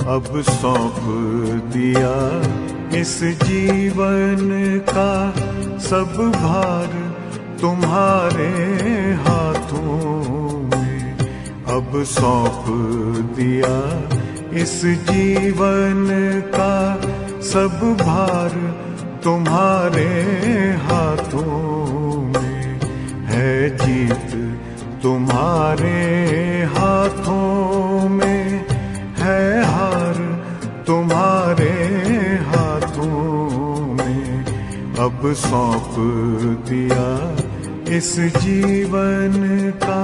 अब सौंप दिया इस जीवन का सब भार तुम्हारे हाथों में। अब सौंप दिया इस जीवन का सब भार तुम्हारे हाथों में। है जीत तुम्हारे हाथों में, है हार तुम्हारे हाथों में। अब सौंप दिया इस जीवन का।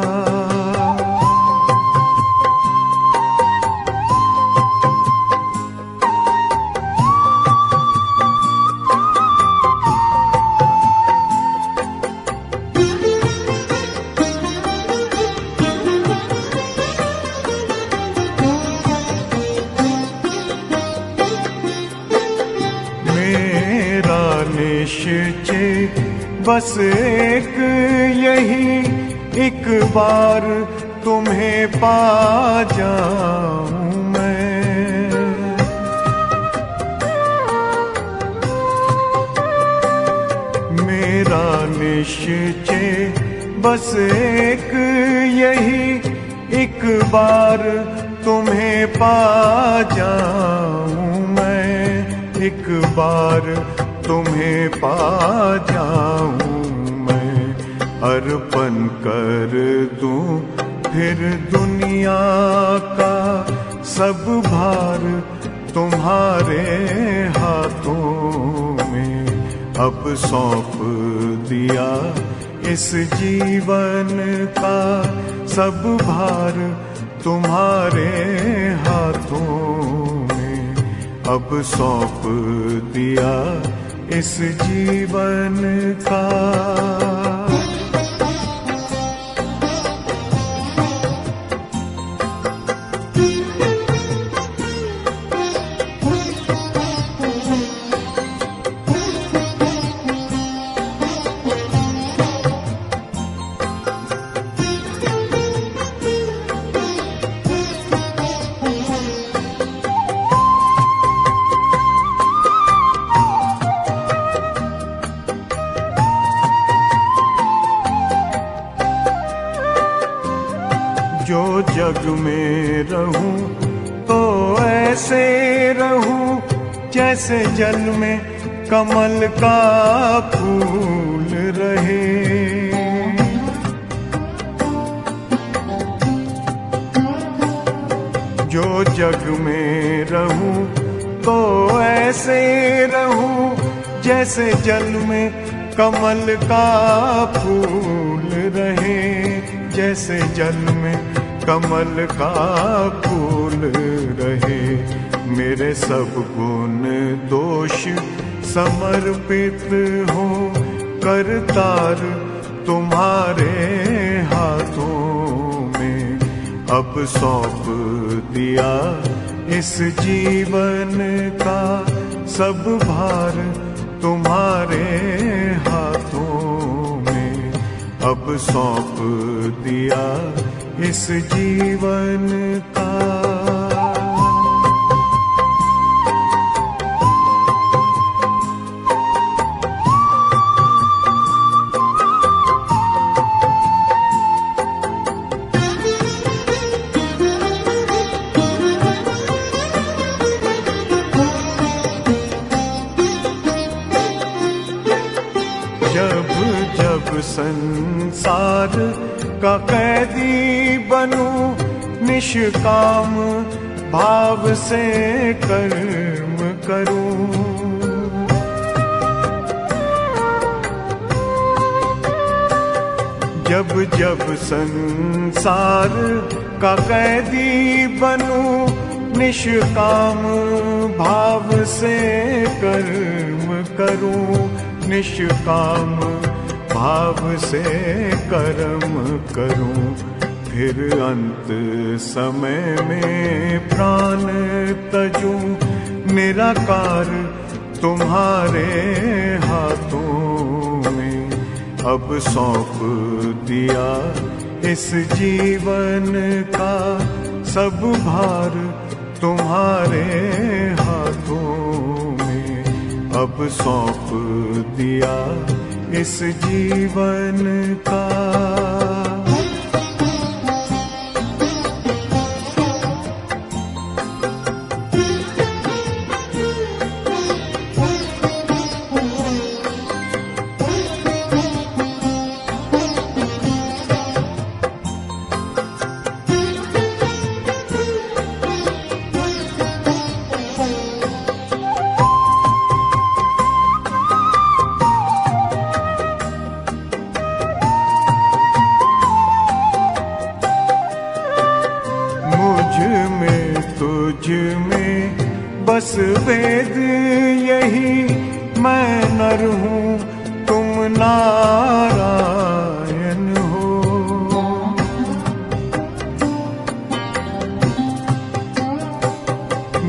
निश्चय बस एक यही, एक बार तुम्हें पा जाऊं मैं। मेरा निश्चय बस एक यही, एक बार तुम्हें पा जाऊं मैं। एक बार तुम्हें पा जाऊं मैं। अर्पण कर दूं फिर दुनिया का सब भार तुम्हारे हाथों में। अब सौंप दिया इस जीवन का सब भार तुम्हारे हाथों में। अब सौंप दिया इस जीवन का। जो जग में रहूं तो ऐसे रहूं जैसे जल में कमल का फूल रहे। जो जग में रहूं तो ऐसे रहूं जैसे जल में कमल का फूल रहे। जैसे जल में कमल का फूल रहे। मेरे सब गुण दोष समर्पित हो करतार तुम्हारे हाथों में। अब सौंप दिया इस जीवन का सब भार तुम्हारे हाथों में। अब सौंप दिया इस जीवन का। जब जब संसार का कैदी बनूं निष्काम भाव से कर्म करूं। जब जब संसार का कैदी बनूं निष्काम भाव से कर्म करूं। निष्काम भाव से कर्म करूं। फिर अंत समय में प्राण तजूं निराकार तुम्हारे हाथों में। अब सौंप दिया इस जीवन का सब भार तुम्हारे हाथों में अब सौंप दिया इस जीवन का। तुझ में बस वेद यही, मैं नर हूँ तुम नारायण हो।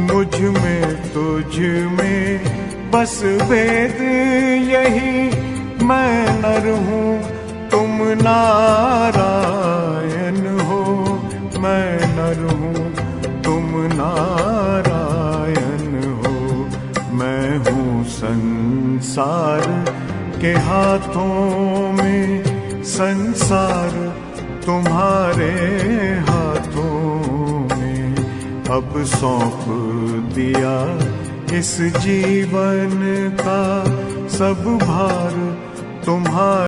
मुझ में तुझ में बस वेद यही, मैं नर हूँ तुम नारायण हो। मैं नर हूँ तुम नारायण हो। मैं हूँ संसार के हाथों में, संसार तुम्हारे हाथों में अब सौंप दिया इस जीवन का। सब भार तुम्हारा